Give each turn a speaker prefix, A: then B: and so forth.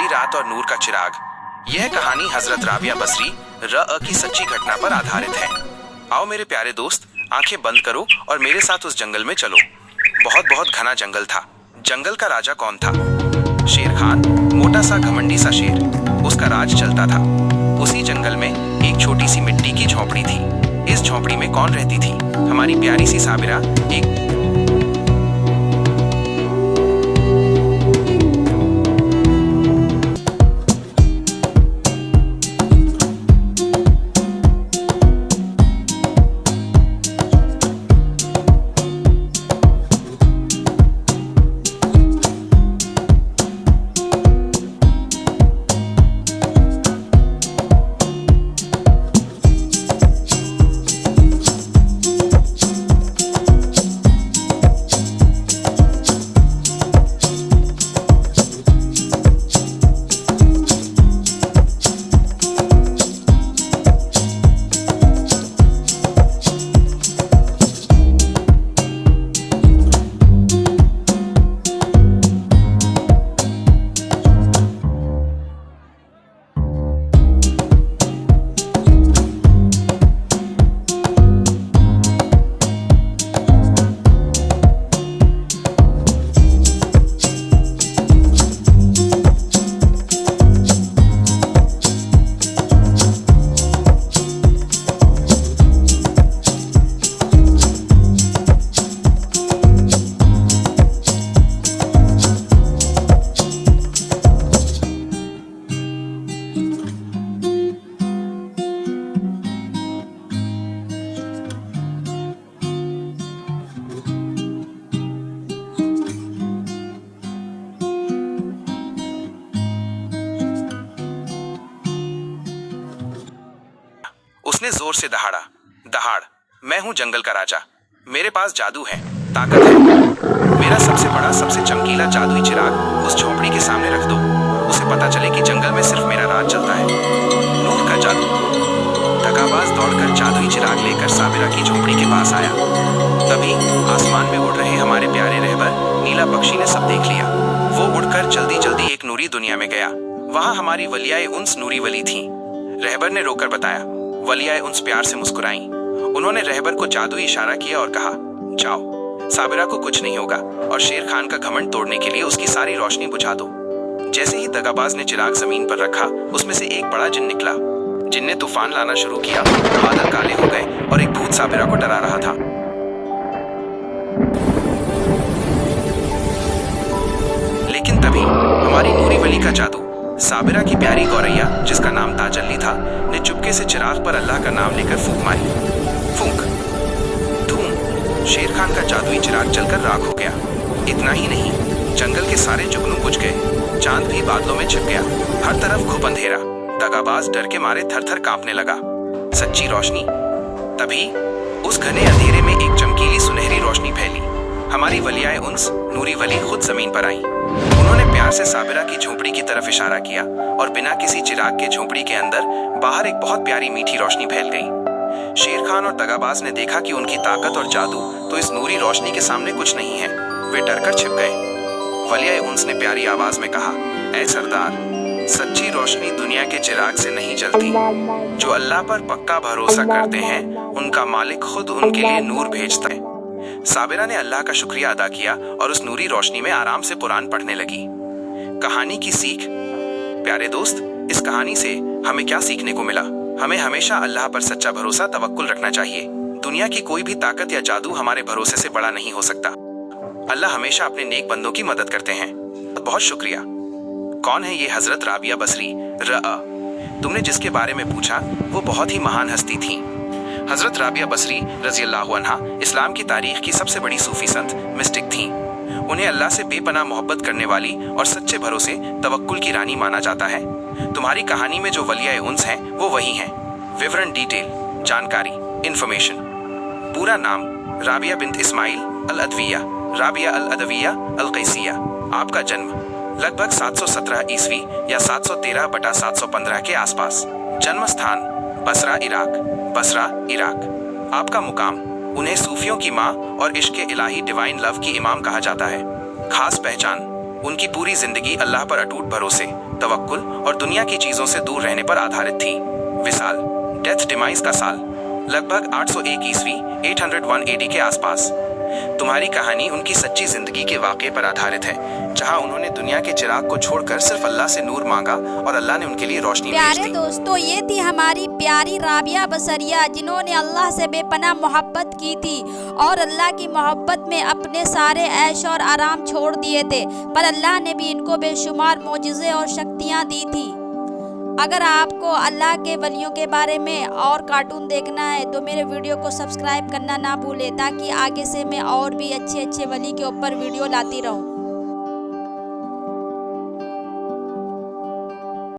A: अंधेरी रात और नूर का चिराग। यह कहानी हजरत राबिया बसरी की सच्ची घटना पर आधारित है। आओ मेरे प्यारे दोस्त, आंखें बंद करो और मेरे साथ उस जंगल में चलो। बहुत बहुत घना जंगल था। जंगल का राजा कौन था? शेर खान, मोटा सा घमंडी सा शेर। उसका राज चलता था। उसी जंगल में एक छोटी सी मिट्टी की झोपड़ी थी। इस झोपड़ी में कौन रहती थी? हमारी प्यारी सी साबिरा। एक उसने जोर से दहाड़ा। दहाड़, मैं हूं जंगल का राजा। मेरे पास जादू है, ताकत है। मेरा सबसे बड़ा, सबसे चमकीला जादुई चिराग उस झोपड़ी के सामने रख दो। उसे पता चले कि जंगल में सिर्फ मेरा राज चलता है। नूर का जादू। दगाबाज दौड़कर जादुई चिराग लेकर साबिरा की झोपड़ी के पास आया। तभी आसमान में उड़ रहे हमारे प्यारे रहबर नीला पक्षी ने सब देख लिया। वो उड़कर जल्दी जल्दी एक नूरी दुनिया में गया। वहां हमारी वलियाए उन्स नूरी वली थी। रहबर ने रोकर बताया। वलियाए उन्स प्यार से मुस्कुराईं। उन्होंने रहबर को जादुई इशारा किया और कहा, जाओ, साबिरा को कुछ नहीं होगा और शेर खान का घमंड तोड़ने के लिए उसकी सारी रोशनी बुझा दो। जैसे ही दगाबाज ने चिराग जमीन पर रखा, उसमें से एक बड़ा जिन निकला। जिन ने तूफान लाना शुरू किया। बादल काले हो गए और एक भूत साबिरा को डरा रहा था। लेकिन तभी हमारी नूरी वली का जादू, साबिरा की प्यारी गौरैया जिसका नाम ताजल्ली था, ने चुपके से चिराग पर अल्लाह का नाम लेकर फूंक मारी। फूंक, धूम, शेर खान का जादुई चिराग जलकर राख हो गया। इतना ही नहीं, जंगल के सारे जुगनू बुझ गए। चांद भी बादलों में छिप गया। हर तरफ घुप अंधेरा। दगाबाज डर के मारे थर थर कांपने लगा। सच्ची रोशनी। तभी उस घने अंधेरे में एक चमकीली सुनहरी रोशनी फैली। हमारी वलियाए उन्स नूरी वली खुद जमीन पर आई। उन्होंने प्यार से साबिरा की झोपड़ी की तरफ इशारा किया और बिना किसी चिराग के झोपड़ी के अंदर बाहर एक बहुत प्यारी मीठी रोशनी फैल गई। शेर खान और दगाबाज ने देखा कि उनकी ताकत और जादू तो इस नूरी रोशनी के सामने कुछ नहीं है। वे डरकर छिप गए। वलियाए उन्स ने प्यारी आवाज में कहा, ऐ सरदार, सच्ची रोशनी दुनिया के चिराग से नहीं जलती। जो अल्लाह पर पक्का भरोसा करते हैं, उनका मालिक खुद उनके लिए नूर भेजता है। साबिरा ने अल्लाह का शुक्रिया अदा किया और उस नूरी रोशनी में आराम से कुरान पढ़ने लगी। कहानी की सीख। प्यारे दोस्त, इस कहानी से हमें क्या सीखने को मिला? हमें हमेशा अल्लाह पर सच्चा भरोसा, तवक्कुल रखना चाहिए। दुनिया की कोई भी ताकत या जादू हमारे भरोसे से बड़ा नहीं हो सकता। अल्लाह हमेशा अपने नेक बंदों की मदद करते हैं। बहुत शुक्रिया। कौन है ये हजरत राबिया बसरी तुमने जिसके बारे में पूछा, वो बहुत ही महान हस्ती थी। हजरत राबिया बसरी रज़ी अल्लाहु अन्हा इस्लाम की तारीख की सबसे बड़ी सूफी संत, मिस्टिक थीं। उन्हें अल्लाह से बेपनाह मोहब्बत करने वाली और सच्चे भरोसे, तवक्कुल की रानी माना जाता है। तुम्हारी कहानी में जो वलियाए उन्स हैं, वो वही हैं। विवरण, डिटेल, जानकारी, इंफॉर्मेशन। पूरा नाम राबिया बिन्त इस्माइल अल अदविया, राबिया अल अदविया अल कैसिया। आपका जन्म लगभग 717 ईस्वी या 713/715 के आसपास। जन्म स्थान बसरा, इराक। बसरा, इराक। आपका मुकाम, उन्हें सूफियों की माँ और इश्क इलाही डिवाइन लव की इमाम कहा जाता है। खास पहचान, उनकी पूरी जिंदगी अल्लाह पर अटूट भरोसे, तवक्कुल और दुनिया की चीजों से दूर रहने पर आधारित थी। विसाल, डेथ डिमाइस का साल लगभग 801 ईस्वी 801 एडी के आसपास। तुम्हारी कहानी उनकी सच्ची जिंदगी के वाक़े पर आधारित है, जहां उन्होंने दुनिया के चिराग को छोड़कर सिर्फ अल्लाह से नूर मांगा और अल्लाह ने उनके लिए रोशनी भेज दी।
B: प्यारे दोस्तों, ये थी हमारी प्यारी राबिया बसरिया, जिन्होंने अल्लाह से बेपनाह मोहब्बत की थी और अल्लाह की मोहब्बत में अपने सारे ऐश और आराम छोड़ दिए थे, पर अल्लाह ने भी इनको बेशुमार मोजिज़े और शक्तियाँ दी थी। अगर आपको अल्लाह के वलियों के बारे में और कार्टून देखना है तो मेरे वीडियो को सब्सक्राइब करना ना भूलें, ताकि आगे से मैं और भी अच्छे अच्छे वली के ऊपर वीडियो लाती रहूं।